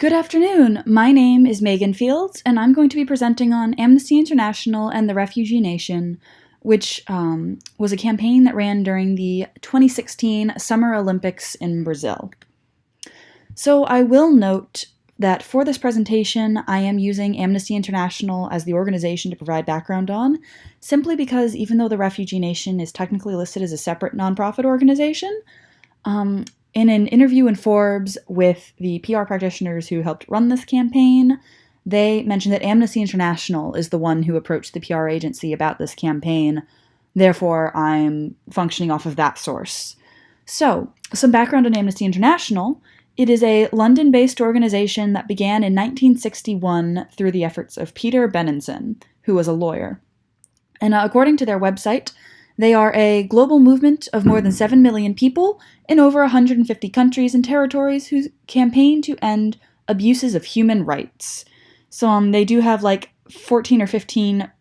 Good afternoon. My name is Megan Fields, and I'm going to be presenting on Amnesty International and the Refugee Nation, which was a campaign that ran during the 2016 Summer Olympics in Brazil. So I will note that for this presentation, I am using Amnesty International as the organization to provide background on, simply because even though the Refugee Nation is technically listed as a separate nonprofit organization, in an interview in Forbes with the PR practitioners who helped run this campaign, they mentioned that Amnesty International is the one who approached the PR agency about this campaign. Therefore, I'm functioning off of that source. So, some background on Amnesty International. It is a London-based organization that began in 1961 through the efforts of Peter Benenson, who was a lawyer. And according to their website, they are a global movement of more than 7 million people in over 150 countries and territories who campaign to end abuses of human rights. So they do have like 14 or 15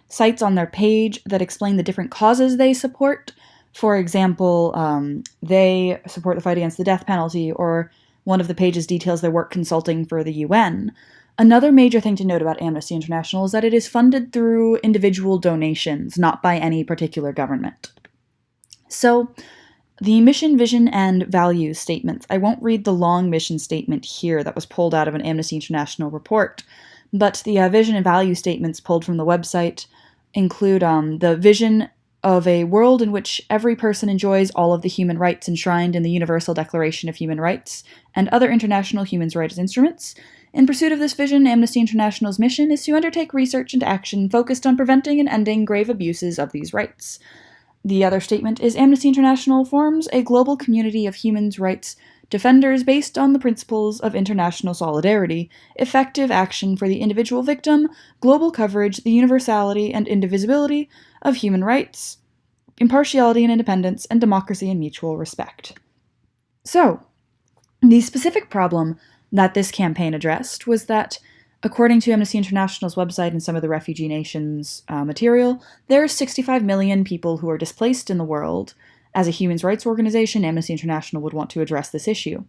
sites on their page that explain the different causes they support. For example, they support the fight against the death penalty, or one of the pages details their work consulting for the UN. Another major thing to note about Amnesty International is that it is funded through individual donations, not by any particular government. So, the mission, vision, and values statements. I won't read the long mission statement here that was pulled out of an Amnesty International report, but the vision and value statements pulled from the website include the vision of a world in which every person enjoys all of the human rights enshrined in the Universal Declaration of Human Rights and other international human rights instruments. In pursuit of this vision, Amnesty International's mission is to undertake research and action focused on preventing and ending grave abuses of these rights. The other statement is Amnesty International forms a global community of human rights defenders based on the principles of international solidarity, effective action for the individual victim, global coverage, the universality and indivisibility of human rights, impartiality and independence, and democracy and mutual respect. So, the specific problem that this campaign addressed was that, according to Amnesty International's website and some of the Refugee Nation's material, there are 65 million people who are displaced in the world. As a human rights organization, Amnesty International would want to address this issue.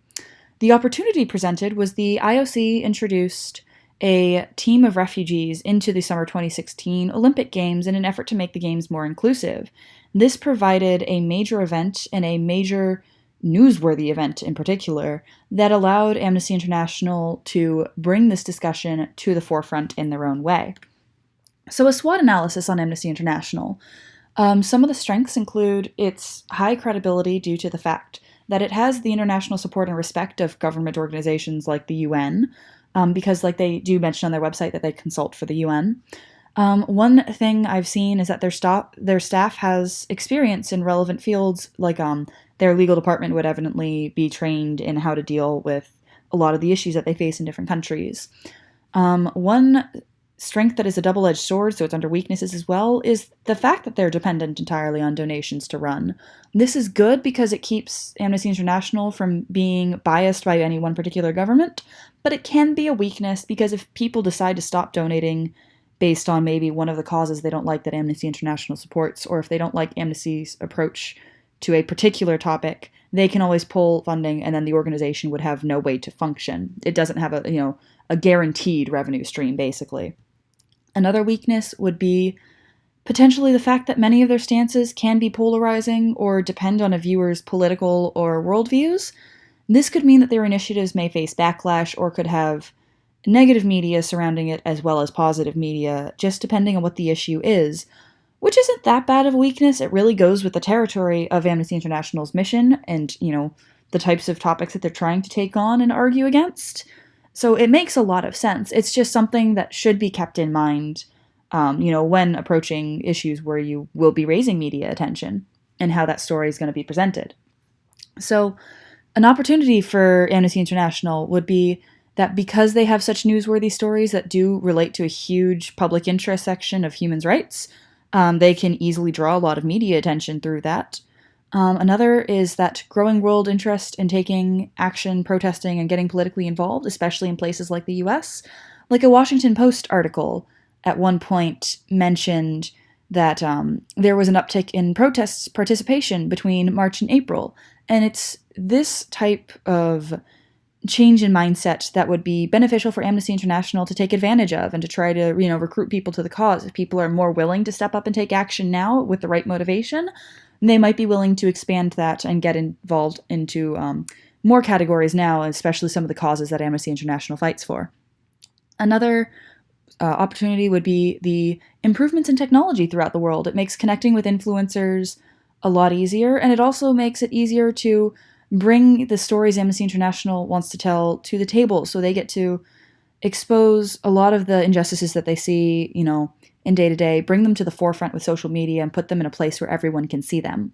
The opportunity presented was the IOC introduced a team of refugees into the summer 2016 Olympic Games in an effort to make the Games more inclusive. This provided a major event and a major newsworthy event in particular that allowed Amnesty International to bring this discussion to the forefront in their own way. So a SWOT analysis on Amnesty International. Some of the strengths include its high credibility due to the fact that it has the international support and respect of government organizations like the UN, because like they do mention on their website that they consult for the UN. One thing I've seen is that their staff has experience in relevant fields, like their legal department would evidently be trained in how to deal with a lot of the issues that they face in different countries. One strength that is a double-edged sword, so it's under weaknesses as well, is the fact that they're dependent entirely on donations to run. This is good because it keeps Amnesty International from being biased by any one particular government, but it can be a weakness because if people decide to stop donating based on maybe one of the causes they don't like that Amnesty International supports, or if they don't like Amnesty's approach to a particular topic, they can always pull funding and then the organization would have no way to function. It doesn't have a guaranteed revenue stream, basically. Another weakness would be potentially the fact that many of their stances can be polarizing or depend on a viewer's political or worldviews. This could mean that their initiatives may face backlash or could have negative media surrounding it as well as positive media, just depending on what the issue is, which isn't that bad of a weakness. It really goes with the territory of Amnesty International's mission and, the types of topics that they're trying to take on and argue against. So it makes a lot of sense. It's just something that should be kept in mind, when approaching issues where you will be raising media attention and how that story is going to be presented. So an opportunity for Amnesty International would be that because they have such newsworthy stories that do relate to a huge public interest section of human rights, they can easily draw a lot of media attention through that. Another is that growing world interest in taking action, protesting, and getting politically involved, especially in places like the US. Like a Washington Post article at one point mentioned that there was an uptick in protests participation between March and April. And it's this type of change in mindset that would be beneficial for Amnesty International to take advantage of and to try to, recruit people to the cause. If people are more willing to step up and take action now with the right motivation, they might be willing to expand that and get involved into more categories now, especially some of the causes that Amnesty International fights for. Another opportunity would be the improvements in technology throughout the world. It makes connecting with influencers a lot easier, and it also makes it easier to bring the stories Amnesty International wants to tell to the table, so they get to expose a lot of the injustices that they see, in day-to-day, bring them to the forefront with social media and put them in a place where everyone can see them.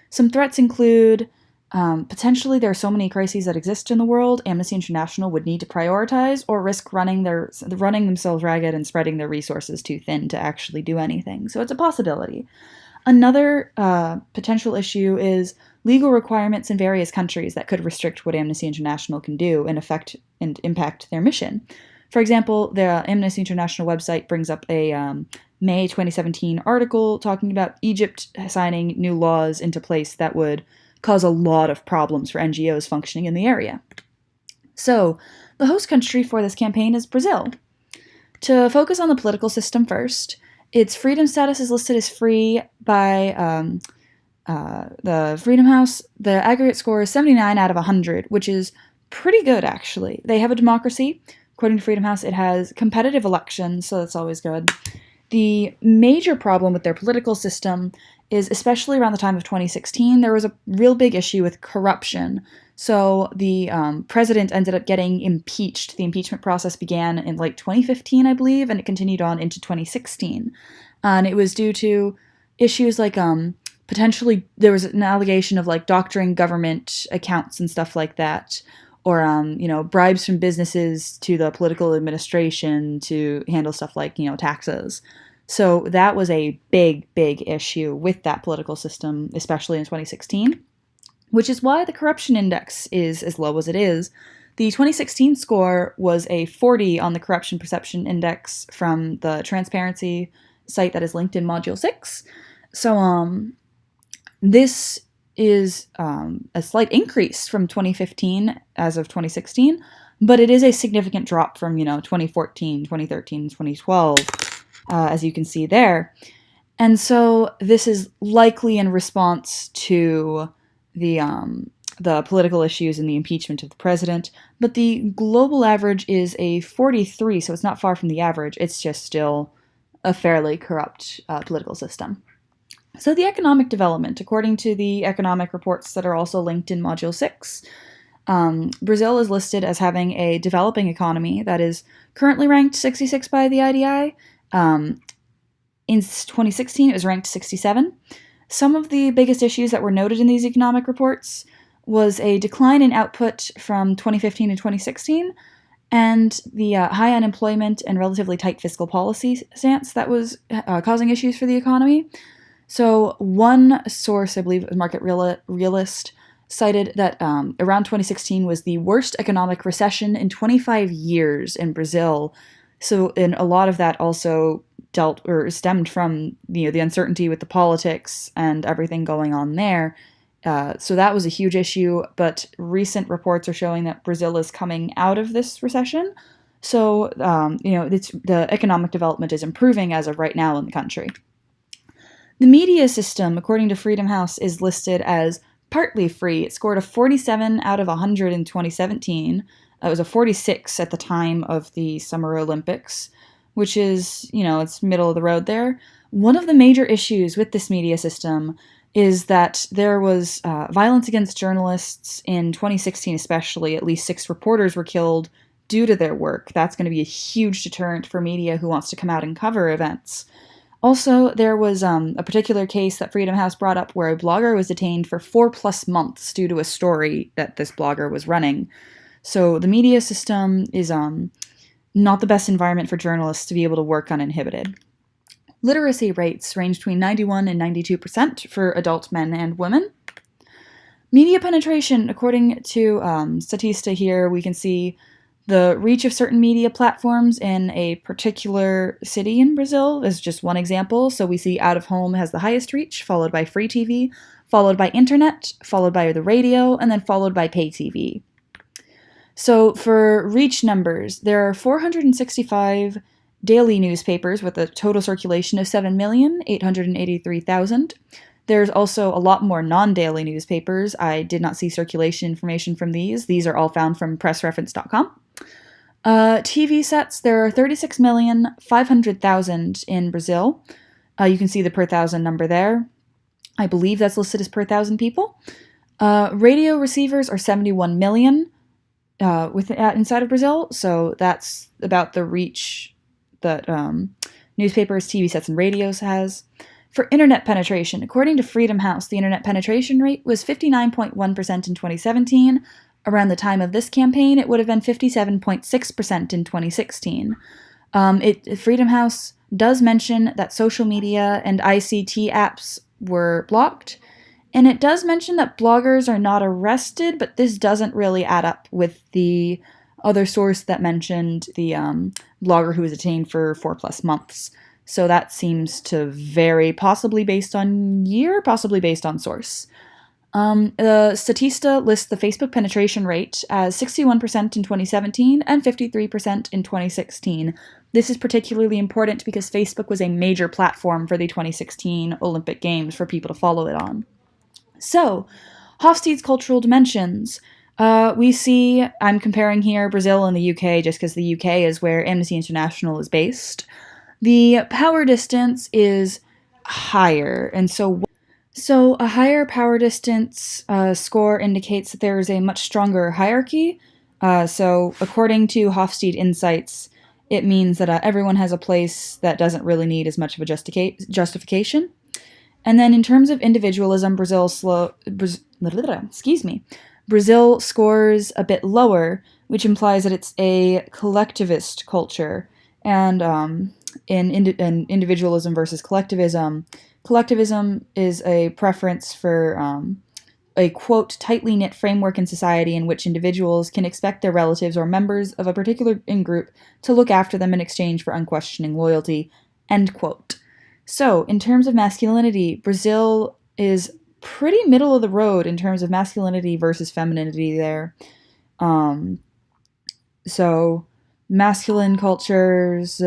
Some threats include potentially there are so many crises that exist in the world, Amnesty International would need to prioritize or risk running themselves ragged and spreading their resources too thin to actually do anything. So it's a possibility. Another potential issue is legal requirements in various countries that could restrict what Amnesty International can do and affect and impact their mission. For example, the Amnesty International website brings up a May 2017 article talking about Egypt signing new laws into place that would cause a lot of problems for NGOs functioning in the area. So, the host country for this campaign is Brazil. To focus on the political system first, its freedom status is listed as free by the Freedom House. The aggregate score is 79 out of 100, which is pretty good, actually. They have a democracy. According to Freedom House, it has competitive elections, so that's always good. The major problem with their political system is, especially around the time of 2016, there was a real big issue with corruption. So the president ended up getting impeached. The impeachment process began in 2015, I believe, and it continued on into 2016. And it was due to issues like potentially there was an allegation of doctoring government accounts and stuff like that, or bribes from businesses to the political administration to handle stuff like taxes. So that was a big issue with that political system, especially in 2016, which is why the corruption index is as low as it is. The 2016 score was a 40 on the Corruption Perception Index from the transparency site that is linked in Module 6. So this is a slight increase from 2015 as of 2016, but it is a significant drop from 2014, 2013, 2012, as you can see there. And so this is likely in response to the political issues and the impeachment of the president, but the global average is a 43, so it's not far from the average. It's just still a fairly corrupt political system. So the economic development, according to the economic reports that are also linked in Module 6, Brazil is listed as having a developing economy that is currently ranked 66 by the IDI. In 2016, it was ranked 67. Some of the biggest issues that were noted in these economic reports was a decline in output from 2015 to 2016, and the high unemployment and relatively tight fiscal policy stance that was causing issues for the economy. So one source, I believe it was Market Realist, cited that around 2016 was the worst economic recession in 25 years in Brazil. So, and a lot of that also stemmed from the uncertainty with the politics and everything going on there. So that was a huge issue, but recent reports are showing that Brazil is coming out of this recession. So, the economic development is improving as of right now in the country. The media system, according to Freedom House, is listed as partly free. It scored a 47 out of 100 in 2017. It was a 46 at the time of the Summer Olympics, which is, it's middle of the road there. One of the major issues with this media system is that there was violence against journalists in 2016 especially. At least 6 reporters were killed due to their work. That's going to be a huge deterrent for media who wants to come out and cover events. Also, there was a particular case that Freedom House brought up where a blogger was detained for 4+ months due to a story that this blogger was running. So the media system is not the best environment for journalists to be able to work uninhibited. Literacy rates range between 91 and 92% for adult men and women. Media penetration, according to Statista here, we can see the reach of certain media platforms in a particular city in Brazil is just one example. So we see out of home has the highest reach, followed by free TV, followed by internet, followed by the radio, and then followed by pay TV. So for reach numbers, there are 465 daily newspapers with a total circulation of 7,883,000. There's also a lot more non-daily newspapers. I did not see circulation information from these. These are all found from pressreference.com. TV sets, there are 36,500,000 in Brazil. You can see the per thousand number there. I believe that's listed as per thousand people. Radio receivers are 71 million inside of Brazil, so that's about the reach that newspapers, TV sets, and radios has. For internet penetration, according to Freedom House, the internet penetration rate was 59.1% in 2017. Around the time of this campaign, it would have been 57.6% in 2016. Freedom House does mention that social media and ICT apps were blocked, and it does mention that bloggers are not arrested, but this doesn't really add up with the other source that mentioned the blogger who was detained for 4+ months. So that seems to vary, possibly based on year, possibly based on source. The Statista lists the Facebook penetration rate as 61% in 2017 and 53% in 2016. This is particularly important because Facebook was a major platform for the 2016 Olympic Games for people to follow it on. So, Hofstede's cultural dimensions. We see, I'm comparing here Brazil and the UK just because the UK is where Amnesty International is based. The power distance is higher, and so a higher power distance score indicates that there is a much stronger hierarchy. So according to Hofstede Insights, it means that everyone has a place that doesn't really need as much of a justification. And then in terms of individualism, Brazil scores a bit lower, which implies that it's a collectivist culture. And in individualism versus collectivism, collectivism is a preference for a, quote, tightly knit framework in society in which individuals can expect their relatives or members of a particular in-group to look after them in exchange for unquestioning loyalty, end quote. So, in terms of masculinity, Brazil is pretty middle of the road in terms of masculinity versus femininity there. So, masculine cultures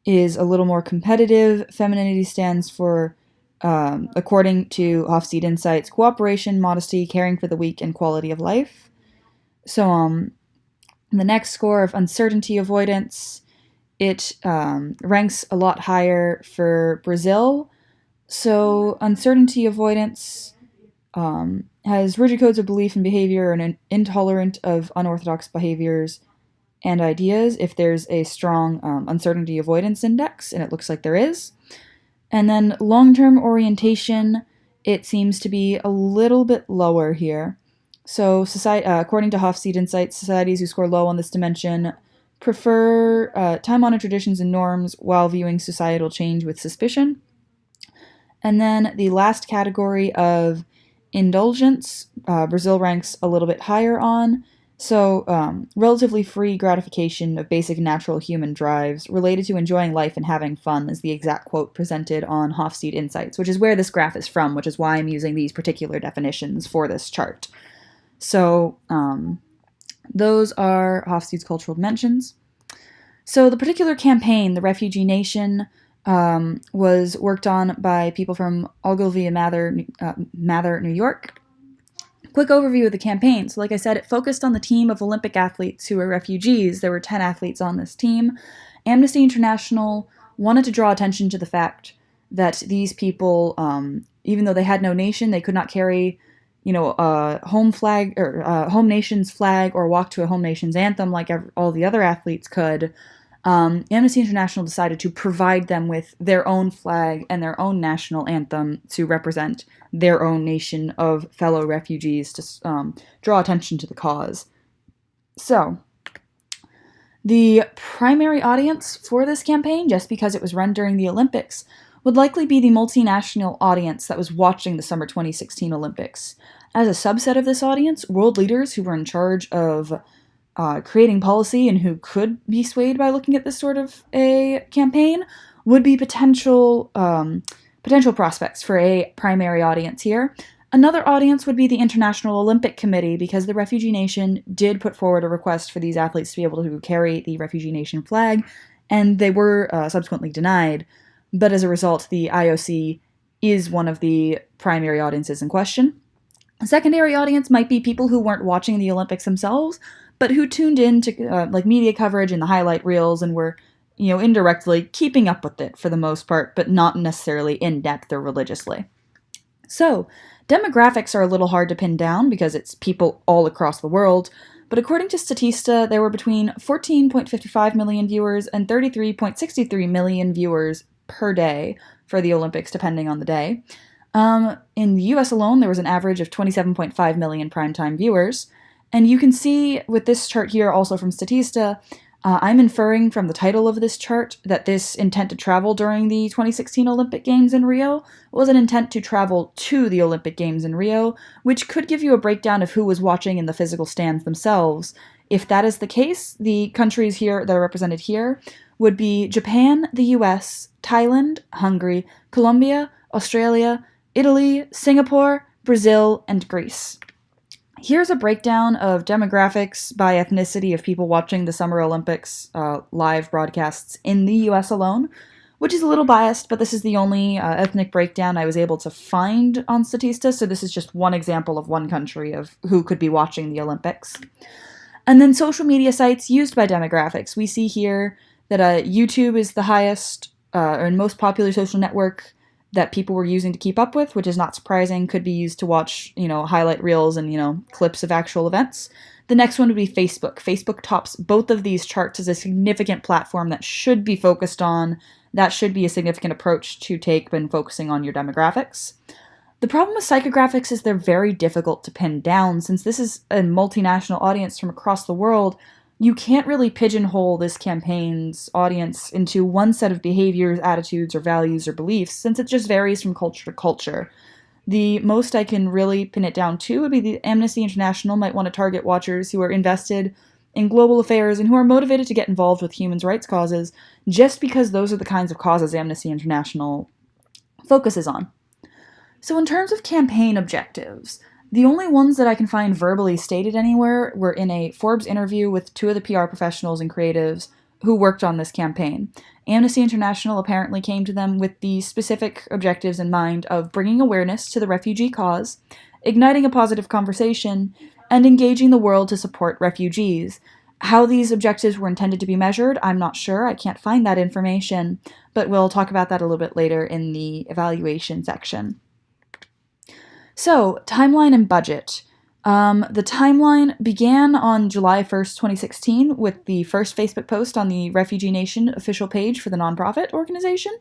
is a little more competitive. Femininity stands for, according to Hofstede Insights, cooperation, modesty, caring for the weak, and quality of life. So, the next score of uncertainty avoidance, it ranks a lot higher for Brazil. So, uncertainty avoidance has rigid codes of belief and behavior and intolerant of unorthodox behaviors and ideas if there's a strong uncertainty avoidance index, and it looks like there is. And then long-term orientation, it seems to be a little bit lower here. So according to Hofstede Insights, societies who score low on this dimension prefer time-honored traditions and norms while viewing societal change with suspicion. And then the last category of indulgence, Brazil ranks a little bit higher on. So, relatively free gratification of basic natural human drives related to enjoying life and having fun is the exact quote presented on Hofstede Insights, which is where this graph is from, which is why I'm using these particular definitions for this chart. So, those are Hofstede's cultural dimensions. So, the particular campaign, the Refugee Nation, was worked on by people from Ogilvy and Mather, New York. Quick overview of the campaign. So like I said, it focused on the team of Olympic athletes who were refugees. There were 10 athletes on this team. Amnesty International wanted to draw attention to the fact that these people, even though they had no nation, they could not carry, a home flag or home nation's flag or walk to a home nation's anthem like all the other athletes could. Amnesty International decided to provide them with their own flag and their own national anthem to represent their own nation of fellow refugees to draw attention to the cause. So, the primary audience for this campaign, just because it was run during the Olympics, would likely be the multinational audience that was watching the summer 2016 Olympics. As a subset of this audience, world leaders who were in charge of creating policy and who could be swayed by looking at this sort of a campaign would be potential potential prospects for a primary audience here. Another audience would be the International Olympic Committee, because the refugee nation did put forward a request for these athletes to be able to carry the refugee nation flag, and they were subsequently denied. But as a result, the IOC is one of the primary audiences in question. A secondary audience might be people who weren't watching the Olympics themselves, but who tuned in to media coverage and the highlight reels and were, indirectly keeping up with it for the most part, but not necessarily in depth or religiously. So, demographics are a little hard to pin down because it's people all across the world, but according to Statista, there were between 14.55 million viewers and 33.63 million viewers per day for the Olympics, depending on the day. In the US alone, there was an average of 27.5 million primetime viewers, and you can see with this chart here, also from Statista, I'm inferring from the title of this chart that this intent to travel during the 2016 Olympic Games in Rio was an intent to travel to the Olympic Games in Rio, which could give you a breakdown of who was watching in the physical stands themselves. If that is the case, the countries here that are represented here would be Japan, the US, Thailand, Hungary, Colombia, Australia, Italy, Singapore, Brazil, and Greece. Here's a breakdown of demographics by ethnicity of people watching the Summer Olympics live broadcasts in the US alone, which is a little biased, but this is the only ethnic breakdown I was able to find on Statista, so this is just one example of one country of who could be watching the Olympics. And then social media sites used by demographics. We see here that YouTube is the highest or most popular social network that people were using to keep up with, which is not surprising, could be used to watch, highlight reels and, clips of actual events. The next one would be Facebook. Facebook tops both of these charts as a significant platform that should be focused on. That should be a significant approach to take when focusing on your demographics. The problem with psychographics is they're very difficult to pin down. Since this is a multinational audience from across the world, you can't really pigeonhole this campaign's audience into one set of behaviors, attitudes, or values or beliefs, since it just varies from culture to culture. The most I can really pin it down to would be that Amnesty International might want to target watchers who are invested in global affairs and who are motivated to get involved with human rights causes, just because those are the kinds of causes Amnesty International focuses on. So in terms of campaign objectives, the only ones that I can find verbally stated anywhere were in a Forbes interview with two of the PR professionals and creatives who worked on this campaign. Amnesty International apparently came to them with the specific objectives in mind of bringing awareness to the refugee cause, igniting a positive conversation, and engaging the world to support refugees. How these objectives were intended to be measured, I'm not sure. I can't find that information, but we'll talk about that a little bit later in the evaluation section. So, timeline and budget. The timeline began on July 1st, 2016, with the first Facebook post on the Refugee Nation official page for the nonprofit organization.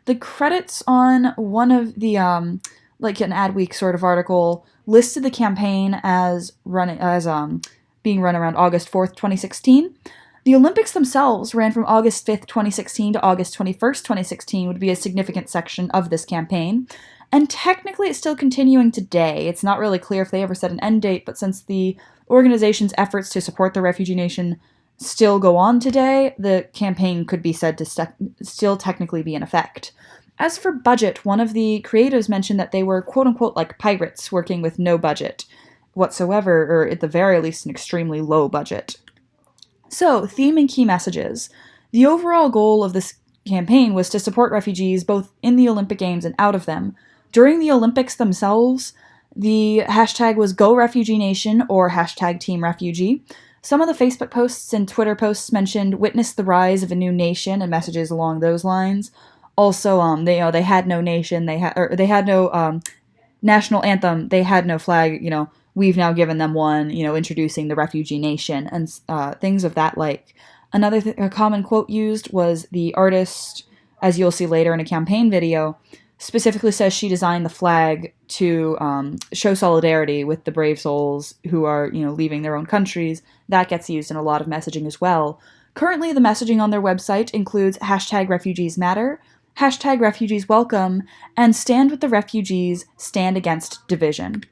The credits on one of the, an Adweek sort of article, listed the campaign as being run around August 4th, 2016. The Olympics themselves ran from August 5th, 2016 to August 21st, 2016 would be a significant section of this campaign. And technically it's still continuing today. It's not really clear if they ever set an end date, but since the organization's efforts to support the refugee nation still go on today, the campaign could be said to still technically be in effect. As for budget, one of the creatives mentioned that they were quote-unquote like pirates working with no budget whatsoever, or at the very least an extremely low budget. So, theme and key messages. The overall goal of this campaign was to support refugees both in the Olympic Games and out of them. During the Olympics themselves, the hashtag was GoRefugeeNation or hashtag #TeamRefugee. Some of the Facebook posts and Twitter posts mentioned "witness the rise of a new nation" and messages along those lines. Also, they had no nation, they had no national anthem, they had no flag. We've now given them one. Introducing the refugee nation and things of that like. Another common quote used was the artist, as you'll see later in a campaign video, specifically says she designed the flag to show solidarity with the brave souls who are, leaving their own countries. That gets used in a lot of messaging as well. Currently, the messaging on their website includes hashtag refugees matter, hashtag refugees welcome, and stand with the refugees, stand against division.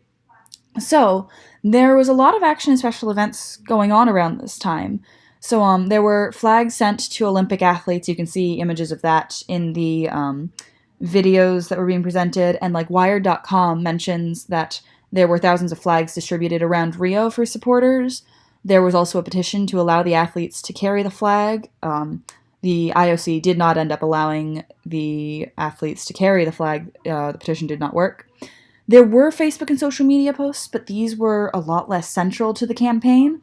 So, there was a lot of action and special events going on around this time. So there were flags sent to Olympic athletes. You can see images of that in the videos that were being presented, and like Wired.com mentions that there were thousands of flags distributed around Rio for supporters. There was also a petition to allow the athletes to carry the flag. The IOC did not end up allowing the athletes to carry the flag. The petition did not work. There were Facebook and social media posts, but these were a lot less central to the campaign.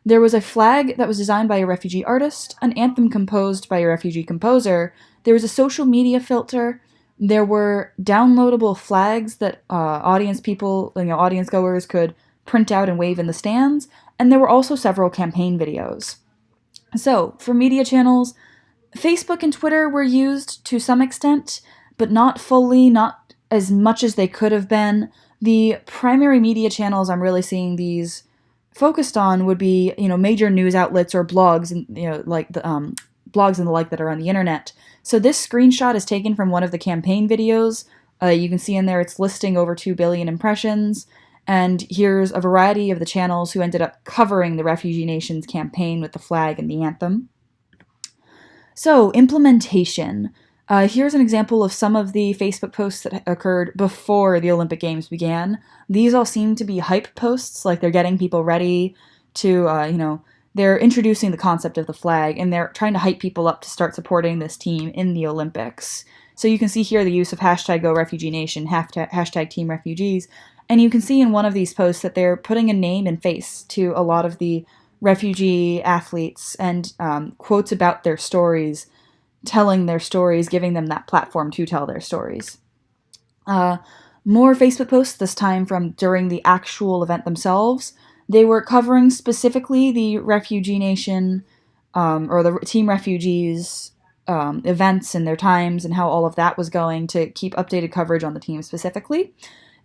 There was a flag that was designed by a refugee artist, an anthem composed by a refugee composer. There was a social media filter. There were downloadable flags that audience goers could print out and wave in the stands. And there were also several campaign videos. So, for media channels, Facebook and Twitter were used to some extent, but not fully, not as much as they could have been. The primary media channels I'm really seeing these focused on would be, major news outlets or blogs, and like the blogs and the like that are on the internet. So this screenshot is taken from one of the campaign videos. You can see in there it's listing over 2 billion impressions. And here's a variety of the channels who ended up covering the Refugee Nation's campaign with the flag and the anthem. So, implementation. Here's an example of some of the Facebook posts that occurred before the Olympic Games began. These all seem to be hype posts, like they're getting people ready to, they're introducing the concept of the flag, and they're trying to hype people up to start supporting this team in the Olympics. So you can see here the use of hashtag #GoRefugeeNation, hashtag Team Refugees, and you can see in one of these posts that they're putting a name and face to a lot of the refugee athletes and quotes about their stories, telling their stories, giving them that platform to tell their stories. More Facebook posts, this time from during the actual event themselves. They were covering specifically the Refugee Nation or the Team Refugees events and their times and how all of that was going to keep updated coverage on the team specifically.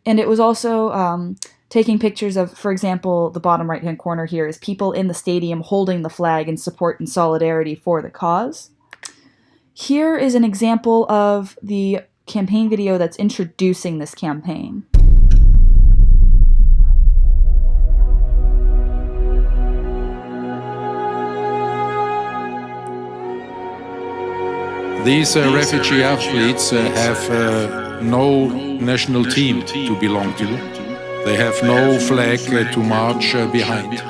And it was also taking pictures of, for example, the bottom right-hand corner here is people in the stadium holding the flag in support and solidarity for the cause. Here is an example of the campaign video that's introducing this campaign. These refugee athletes have no national team to belong to. They have no flag to march behind.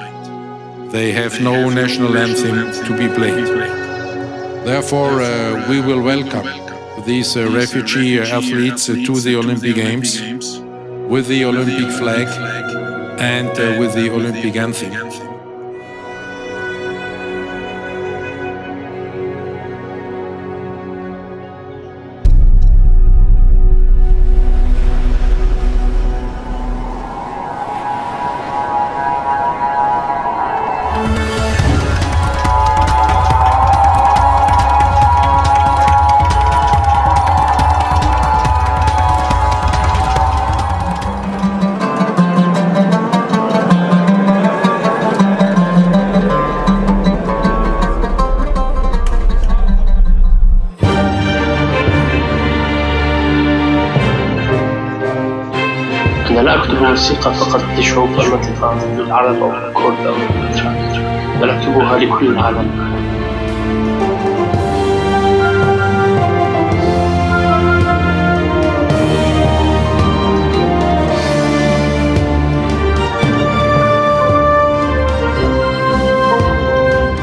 They have no national anthem to be played. Therefore, we will welcome these refugee athletes to the Olympic Games with the Olympic flag and with the Olympic anthem. أنا لا أكتب موسيقى فقط لشعوب المنطقة من العرب أو الكرد أو الأتراك، بل أكتبها لكل العالم.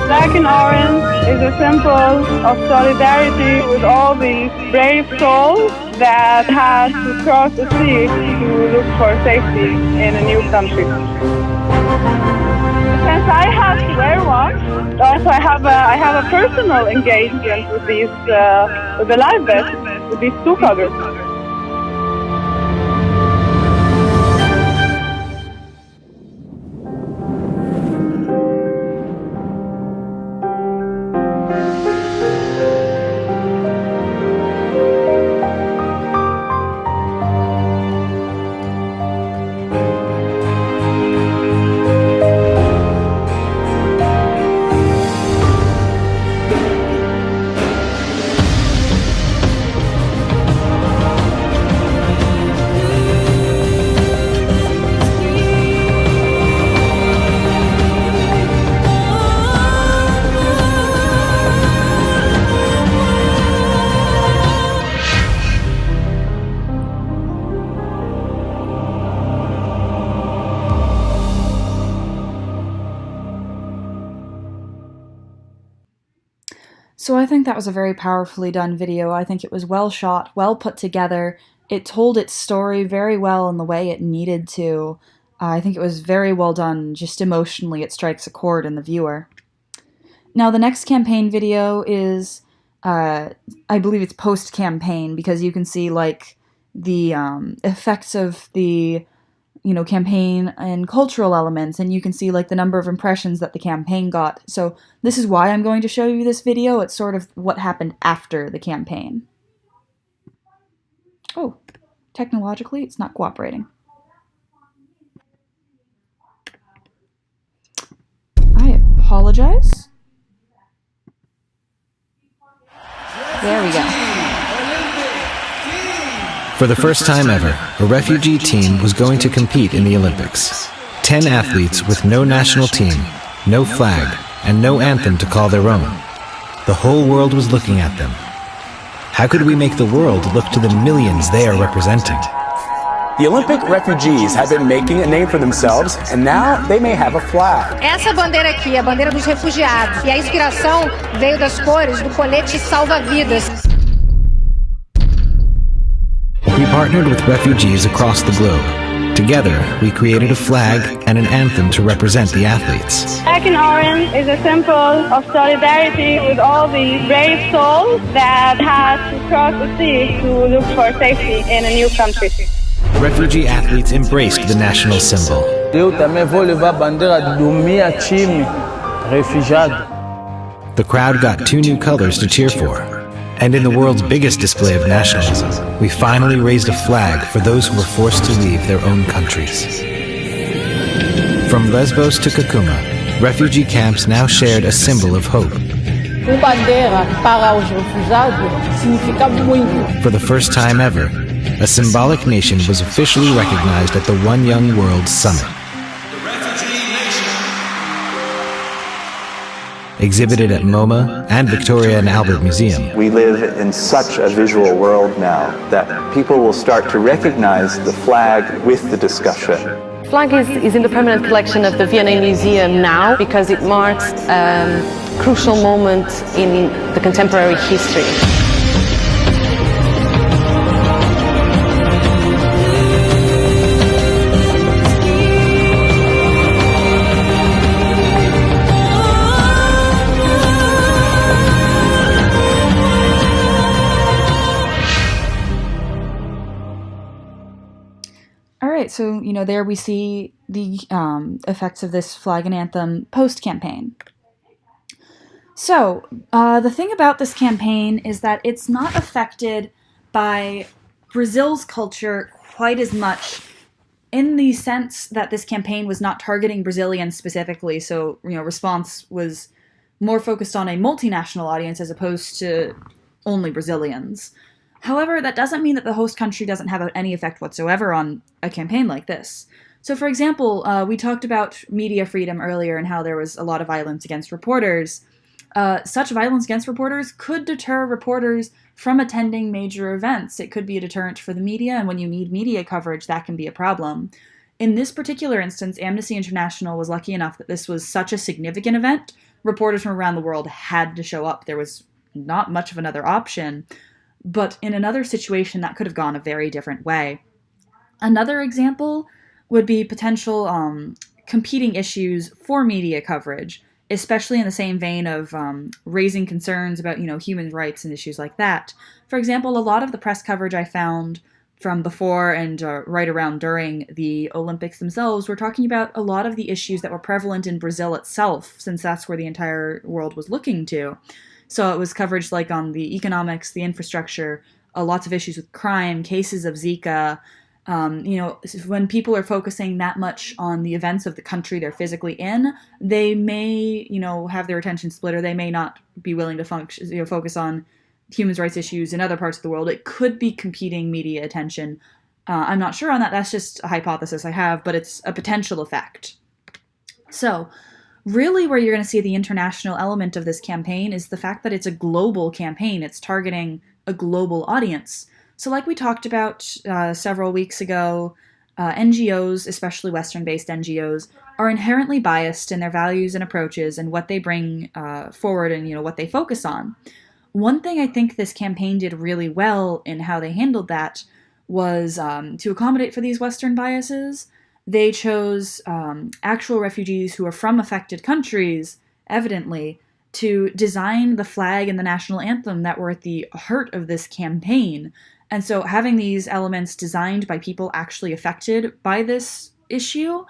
Black and orange is a symbol of solidarity with all these brave souls that had to cross the sea to look for safety in a new country. Since I have to wear one, also I have a personal engagement with these with the live vest, with these two colors. So I think that was a very powerfully done video. I think it was well shot, well put together. It told its story very well in the way it needed to. I think it was very well done. Just emotionally, it strikes a chord in the viewer. Now, the next campaign video is, I believe it's post-campaign, because you can see, like, the effects of the, campaign and cultural elements, and you can see, like, the number of impressions that the campaign got. So this is why I'm going to show you this video. It's sort of what happened after the campaign. Oh, technologically, it's not cooperating. I apologize. There we go. For the first time ever, a refugee team was going to compete in the Olympics. 10 athletes with no national team, no flag, and no anthem to call their own. The whole world was looking at them. How could we make the world look to the millions they are representing? The Olympic refugees have been making a name for themselves, and now they may have a flag. Essa bandeira aqui é a bandeira dos refugiados, e a inspiração veio das cores do colete salva-vidas. We partnered with refugees across the globe. Together, we created a flag and an anthem to represent the athletes. Black and orange is a symbol of solidarity with all the brave souls that had to cross the sea to look for safety in a new country. Refugee athletes embraced the national symbol. Eu também vou levar a bandeira do meu time refugiado. The crowd got 2 new colors to cheer for. And in the world's biggest display of nationalism, we finally raised a flag for those who were forced to leave their own countries. From Lesbos to Kakuma, refugee camps now shared a symbol of hope. Bandeira para os refugiados significa muito. For the first time ever, a symbolic nation was officially recognized at the One Young World Summit. Exhibited at MoMA and Victoria and Albert Museum. We live in such a visual world now that people will start to recognize the flag with the discussion. The flag is in the permanent collection of the V&A Museum now because it marks a crucial moment in the contemporary history. Alright, so, there we see the effects of this flag and anthem post-campaign. So, the thing about this campaign is that it's not affected by Brazil's culture quite as much, in the sense that this campaign was not targeting Brazilians specifically, so, response was more focused on a multinational audience as opposed to only Brazilians. However, that doesn't mean that the host country doesn't have any effect whatsoever on a campaign like this. So, for example, we talked about media freedom earlier and how there was a lot of violence against reporters. Such violence against reporters could deter reporters from attending major events. It could be a deterrent for the media, and when you need media coverage, that can be a problem. In this particular instance, Amnesty International was lucky enough that this was such a significant event, reporters from around the world had to show up. There was not much of another option. But in another situation, that could have gone a very different way. Another example would be potential competing issues for media coverage, especially in the same vein of raising concerns about, human rights and issues like that. For example, a lot of the press coverage I found from before and right around during the Olympics themselves were talking about a lot of the issues that were prevalent in Brazil itself, since that's where the entire world was looking to. So it was coverage like on the economics, the infrastructure, lots of issues with crime, cases of Zika. When people are focusing that much on the events of the country they're physically in, they may, have their attention split, or they may not be willing to focus on human rights issues in other parts of the world. It could be competing media attention. I'm not sure on that. That's just a hypothesis I have, but it's a potential effect. So, really where you're going to see the international element of this campaign is the fact that it's a global campaign. It's targeting a global audience. So like we talked about several weeks ago, NGOs, especially Western-based NGOs, are inherently biased in their values and approaches and what they bring forward and what they focus on. One thing I think this campaign did really well in how they handled that was to accommodate for these Western biases. They chose actual refugees who are from affected countries, evidently, to design the flag and the national anthem that were at the heart of this campaign. And so having these elements designed by people actually affected by this issue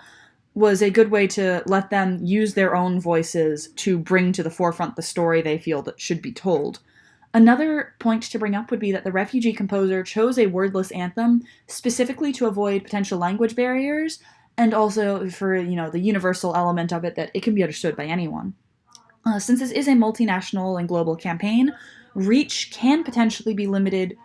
was a good way to let them use their own voices to bring to the forefront the story they feel that should be told. Another point to bring up would be that the refugee composer chose a wordless anthem specifically to avoid potential language barriers and also for, the universal element of it that it can be understood by anyone. Since this is a multinational and global campaign, reach can potentially be limited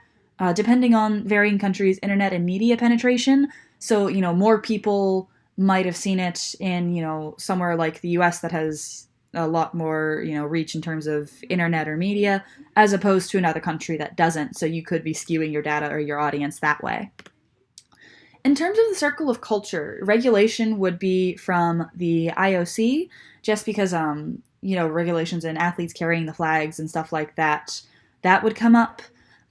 depending on varying countries' internet and media penetration. So, more people might have seen it in, somewhere like the US that has a lot more, reach in terms of internet or media, as opposed to another country that doesn't. So you could be skewing your data or your audience that way. In terms of the circle of culture, regulation would be from the IOC, just because, regulations and athletes carrying the flags and stuff like that, that would come up.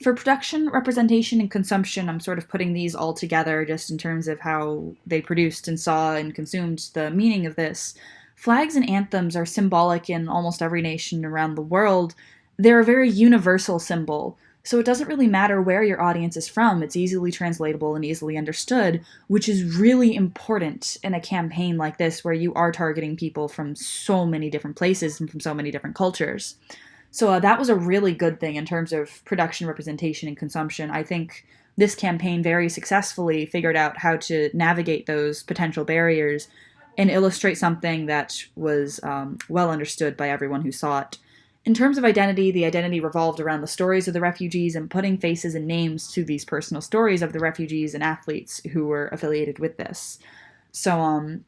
For production, representation, and consumption, I'm sort of putting these all together just in terms of how they produced and saw and consumed the meaning of this. Flags and anthems are symbolic in almost every nation around the world. They're a very universal symbol, so it doesn't really matter where your audience is from. It's easily translatable and easily understood, which is really important in a campaign like this where you are targeting people from so many different places and from so many different cultures. So that was a really good thing in terms of production, representation, and consumption. I think this campaign very successfully figured out how to navigate those potential barriers and illustrate something that was well understood by everyone who saw it. In terms of identity, the identity revolved around the stories of the refugees and putting faces and names to these personal stories of the refugees and athletes who were affiliated with this. So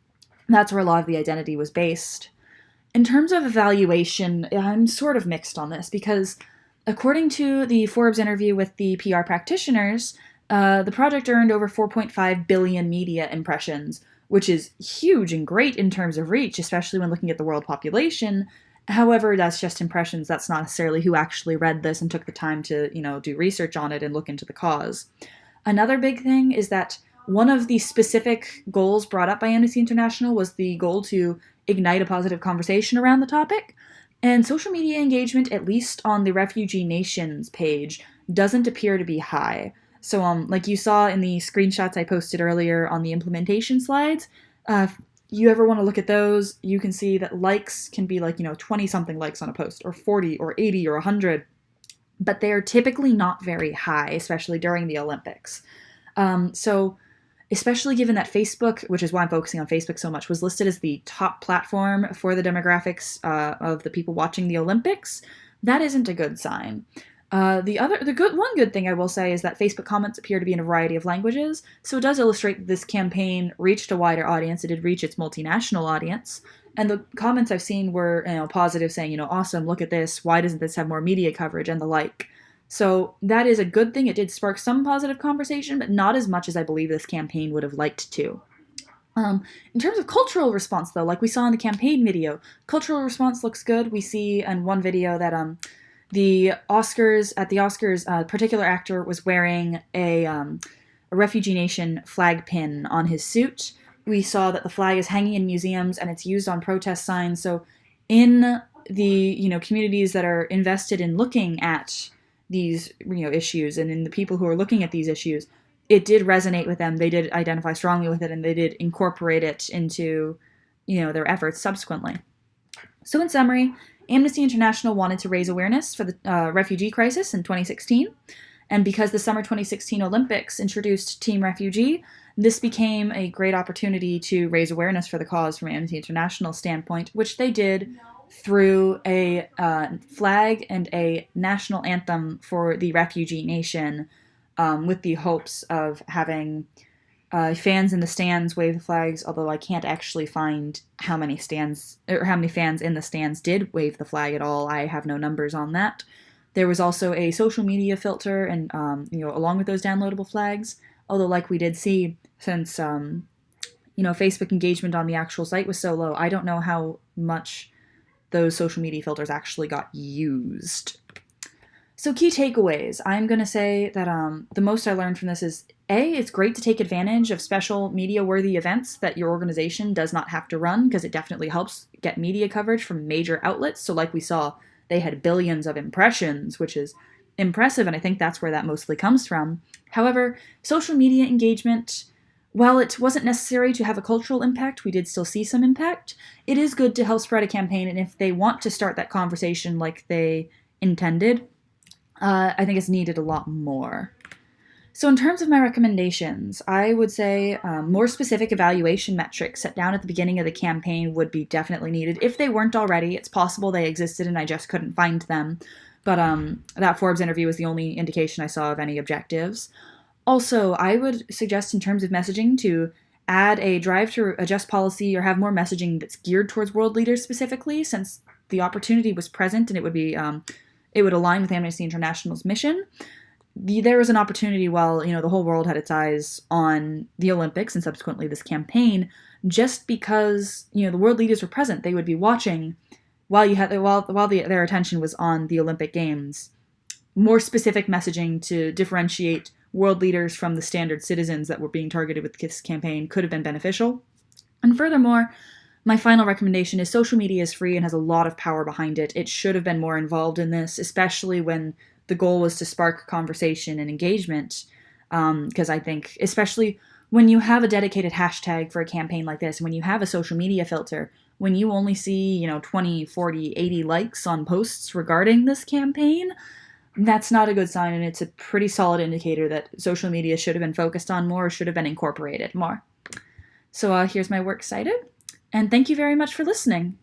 that's where a lot of the identity was based. In terms of evaluation, I'm sort of mixed on this because according to the Forbes interview with the PR practitioners, the project earned over 4.5 billion media impressions, which is huge and great in terms of reach, especially when looking at the world population. However, that's just impressions. That's not necessarily who actually read this and took the time to, do research on it and look into the cause. Another big thing is that one of the specific goals brought up by Amnesty International was the goal to ignite a positive conversation around the topic. And social media engagement, at least on the Refugee Nations page, doesn't appear to be high. So, like you saw in the screenshots I posted earlier on the implementation slides, if you ever want to look at those, you can see that likes can be 20-something likes on a post, or 40, or 80, or 100. But they are typically not very high, especially during the Olympics. So especially given that Facebook, which is why I'm focusing on Facebook so much, was listed as the top platform for the demographics of the people watching the Olympics, that isn't a good sign. One good thing I will say is that Facebook comments appear to be in a variety of languages, so it does illustrate that this campaign reached a wider audience. It did reach its multinational audience, and the comments I've seen were positive, saying, awesome, look at this, why doesn't this have more media coverage, and the like. So that is a good thing. It did spark some positive conversation, but not as much as I believe this campaign would have liked to. In terms of cultural response, though, like we saw in the campaign video, cultural response looks good. We see in one video that at the Oscars, a particular actor was wearing a Refugee Nation flag pin on his suit. We saw that the flag is hanging in museums and it's used on protest signs. So in the communities that are invested in looking at these issues and in the people who are looking at these issues, it did resonate with them. They did identify strongly with it, and they did incorporate it into their efforts subsequently. So in summary, Amnesty International wanted to raise awareness for the refugee crisis in 2016, and because the summer 2016 Olympics introduced Team Refugee, this became a great opportunity to raise awareness for the cause from Amnesty International's standpoint, which they did through a flag and a national anthem for the Refugee Nation, with the hopes of having fans in the stands wave the flags, although I can't actually find how many fans in the stands did wave the flag at all. I have no numbers on that. There was also a social media filter and, along with those downloadable flags, Although, like we did see, since Facebook engagement on the actual site was so low, I don't know how much those social media filters actually got used. So key takeaways. I'm going to say that the most I learned from this is, A, it's great to take advantage of special media-worthy events that your organization does not have to run, because it definitely helps get media coverage from major outlets. So like we saw, they had billions of impressions, which is impressive, and I think that's where that mostly comes from. However, social media engagement, while it wasn't necessary to have a cultural impact, we did still see some impact. It is good to help spread a campaign, and if they want to start that conversation like they intended, I think it's needed a lot more. So in terms of my recommendations, I would say more specific evaluation metrics set down at the beginning of the campaign would be definitely needed. If they weren't already, it's possible they existed and I just couldn't find them. But that Forbes interview was the only indication I saw of any objectives. Also, I would suggest in terms of messaging to add a drive to adjust policy or have more messaging that's geared towards world leaders specifically, since the opportunity was present and it would align with Amnesty International's mission. There was an opportunity while the whole world had its eyes on the Olympics and subsequently this campaign, just because the world leaders were present, they would be watching while their attention was on the Olympic Games. More specific messaging to differentiate world leaders from the standard citizens that were being targeted with this campaign could have been beneficial. And furthermore, my final recommendation is social media is free and has a lot of power behind it. It should have been more involved in this, especially when the goal was to spark conversation and engagement. Because I think, especially when you have a dedicated hashtag for a campaign like this, when you have a social media filter, when you only see, 20, 40, 80 likes on posts regarding this campaign, that's not a good sign, and it's a pretty solid indicator that social media should have been focused on more, should have been incorporated more. So here's my works cited, and thank you very much for listening.